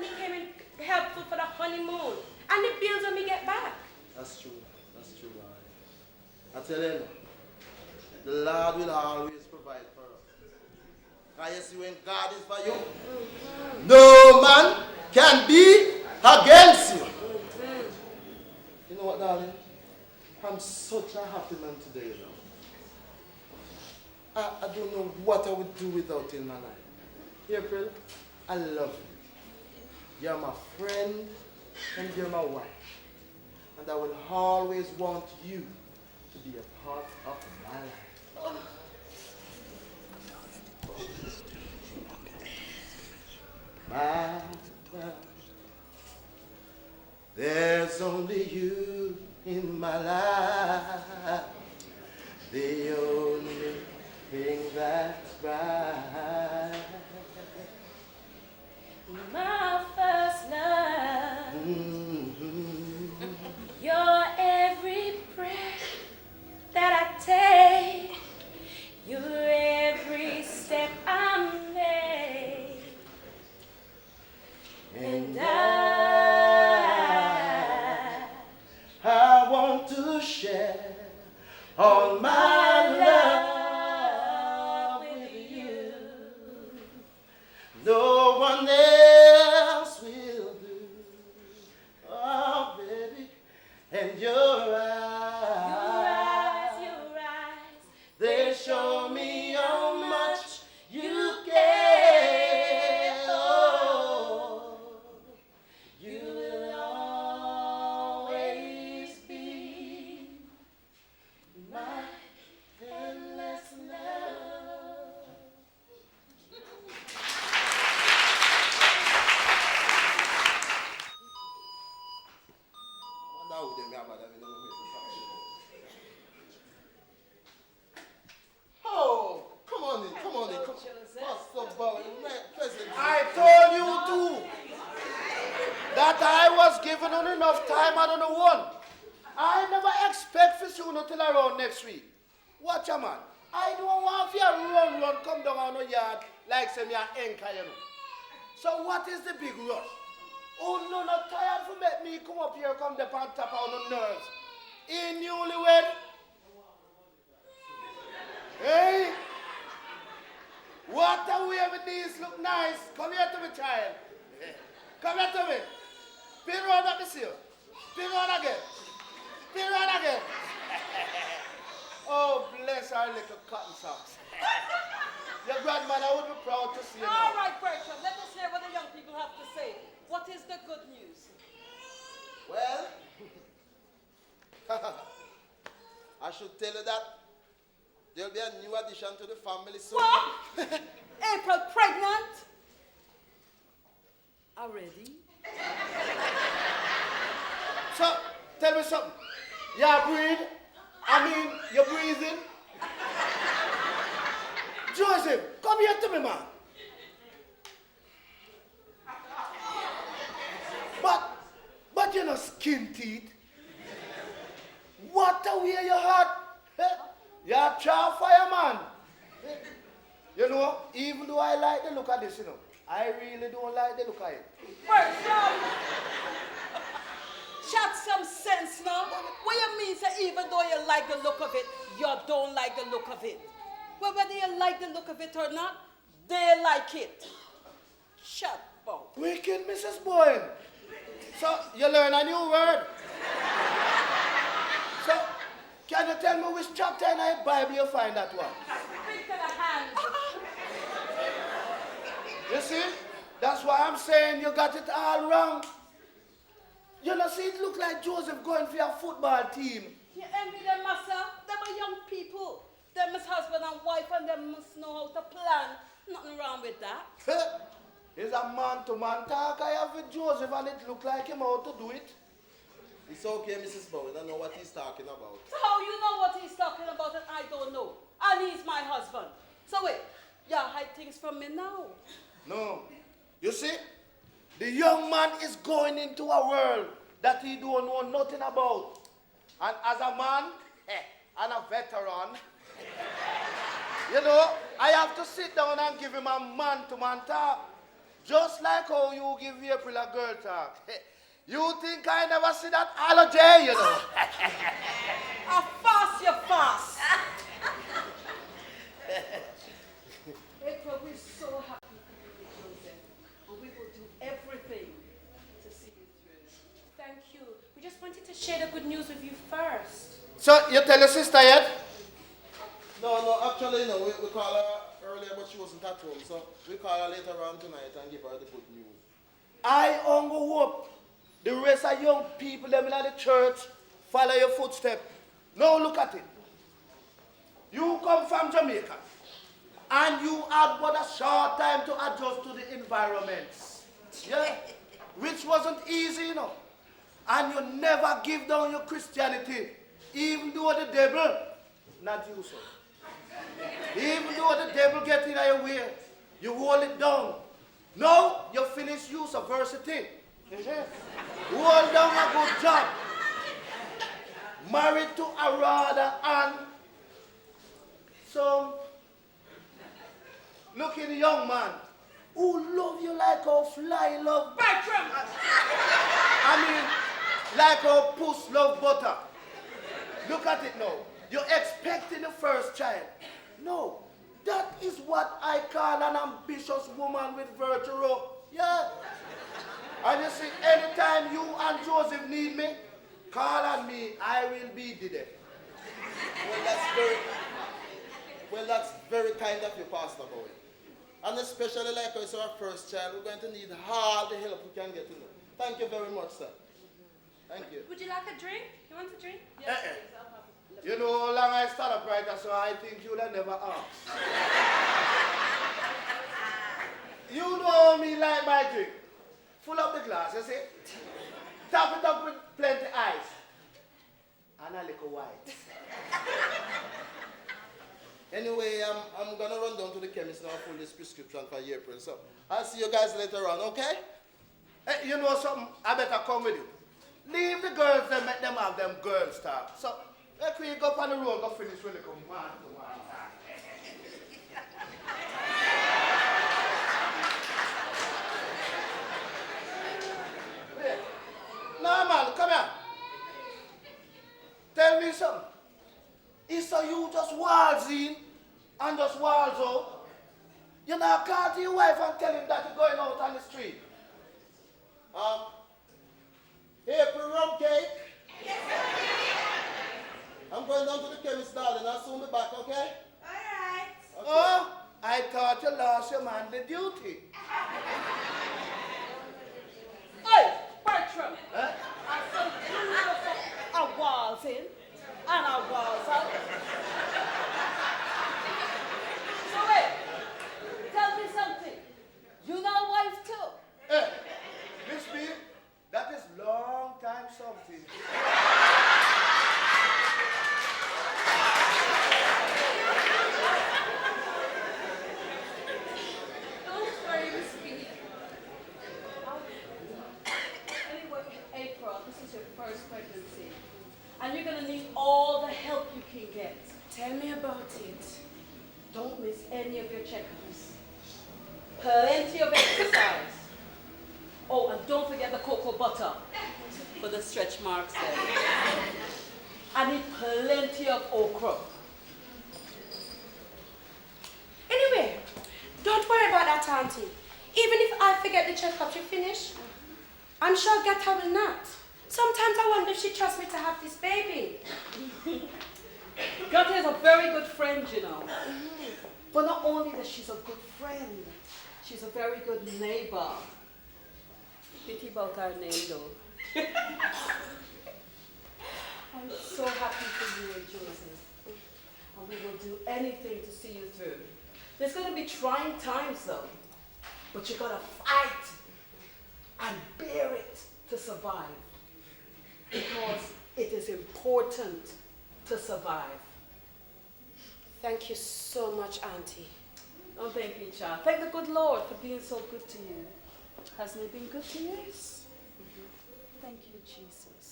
money came in helpful for the honeymoon and the bills when we get back. That's true, Lord. I tell you, the Lord will always provide for us. Can you see when God is for you? No man can be against you. You know what, darling? I'm such a happy man today, you know. I don't know what I would do without you in my life. April, I love you. You're my friend and you're my wife. And I will always want you to be a part of my life. My love, there's only you in my life. The only thing that's right. My first love. Your every breath that I take, your every step I make, and I want to share all my love with you. No one else will do. Oh, baby, and your eyes, they show me how much you care. Oh, you will always be my endless love. Oh, come on in. What's up, boy? I told you too that I was given on enough time. I don't know one. I never expect for soon until around next week. Watch a man. I don't want to run, come down on the yard like some young anchor, you know. So what is the big rush? Oh no, not tired for make me come up here, come up on top on the nerves. In newlywed. Hey? What a way with these look nice. Come here to me, child. Come here to me. Spin round up the seal. Spin round again. Spin round again. Oh, bless our little cotton socks. Your grandmother would be proud to see you now. All right, Bertram, let us hear what the young people have to say. What is the good news? Well, I should tell you that there'll be a new addition to the family soon. What? April pregnant? Already? So, tell me something. You breathe? You're breathing? Joseph, come here to me, man. But you know, skin teeth. What a way you had. You're a child fireman. You know, even though I like the look of this, you know, I really don't like the look of it. Bertram! Chat some sense now. What you mean, say, even though you like the look of it, you don't like the look of it? Well, whether you like the look of it or not, they like it. Shut up. Wicked Mrs. Boyle. So, you learn a new word. So, can you tell me which chapter in the Bible you find that one? Speak to the hand. You see? That's why I'm saying you got it all wrong. You know, see, it look like Joseph going for your football team. You envy them, massa. Them are young people. Them is husband and wife, and them must know how to plan. Nothing wrong with that. It's a man-to-man talk I have with Joseph, and it look like him how to do it. It's okay, Mrs. Bowen. I know what he's talking about. So how you know what he's talking about and I don't know? And he's my husband. So wait, you hide things from me now? No. You see, the young man is going into a world that he don't know nothing about. And as a man and a veteran, you know, I have to sit down and give him a man-to-man talk. Just like how you give April a girl talk. You think I never see that holiday, you know? A fast, you fast. April, we're so happy for you, Joseph. And we will do everything to see you through. Thank you. We just wanted to share the good news with you first. So, you tell your sister yet? No, actually, no, we called her earlier, but she wasn't at home. So we call her later on tonight and give her the good news. I only hope the rest of young people them in the church follow your footsteps. Now look at it. You come from Jamaica and you had but a short time to adjust to the environments. Yeah? Which wasn't easy, you know. And you never give down your Christianity, even though the devil not you so. Even though the devil get in your way, you hold it down. Now you finish use of varsity. Hold down a good job. Married to a rather and some looking young man who love you like a fly love Bertram. I mean, like a puss love butter. Look at it now. You're expecting the first child. No, that is what I call an ambitious woman with virtue. Yeah. And you see, anytime you and Joseph need me, call on me, I will be there. Well, that's very kind of you, Pastor Bowie. And especially like us, our first child, we're going to need all the help we can get in. Thank you very much, sir. Thank you. Would you like a drink? You want a drink? Yes, please, I'll have a You know how long I stand up right now, so I think you'd have never asked. You know me like my drink. Full up the glass, you see? Top it up with plenty ice. And a little white. Anyway, I'm going to run down to the chemist now for this prescription for April. So I'll see you guys later on, okay? Hey, you know something? I better come with you. Leave the girls and make them have them girls talk. So, let me go up on the road, go finish when they come one to one. No, man, come here. Tell me something. Is so you just waltz in and just waltz out? You know, call to your wife and tell him that you're going out on the street. April rum cake. I'm going down to the chemist, darling. I'll soon be back, okay? All right. Okay. Oh, I thought you lost your manly duty. Hey, Bertram. Huh? I said a walls in and a walls out. So wait, tell me something. You know wife too? Hey, Miss B, that is long time something. Don't worry, Miss B. Anyway, April, this is your first pregnancy. And you're going to need all the help you can get. Tell me about it. Don't miss any of your checkups. Plenty of exercise. Oh, and don't forget the cocoa butter for the stretch marks there. I need plenty of okra. Anyway, don't worry about that, Auntie. Even if I forget the checkup you finish, I'm sure Gata will not. Sometimes I wonder if she trusts me to have this baby. Gata is a very good friend, you know. But not only that she's a good friend, she's a very good neighbor. Pity about our name, though. I'm so happy for you and Joseph. And we will do anything to see you through. There's going to be trying times, though. But you got to fight and bear it to survive. Because it is important to survive. Thank you so much, Auntie. Don't thank me, child. Thank the good Lord for being so good to you. Hasn't he been good to you? Yes. Thank you, Jesus.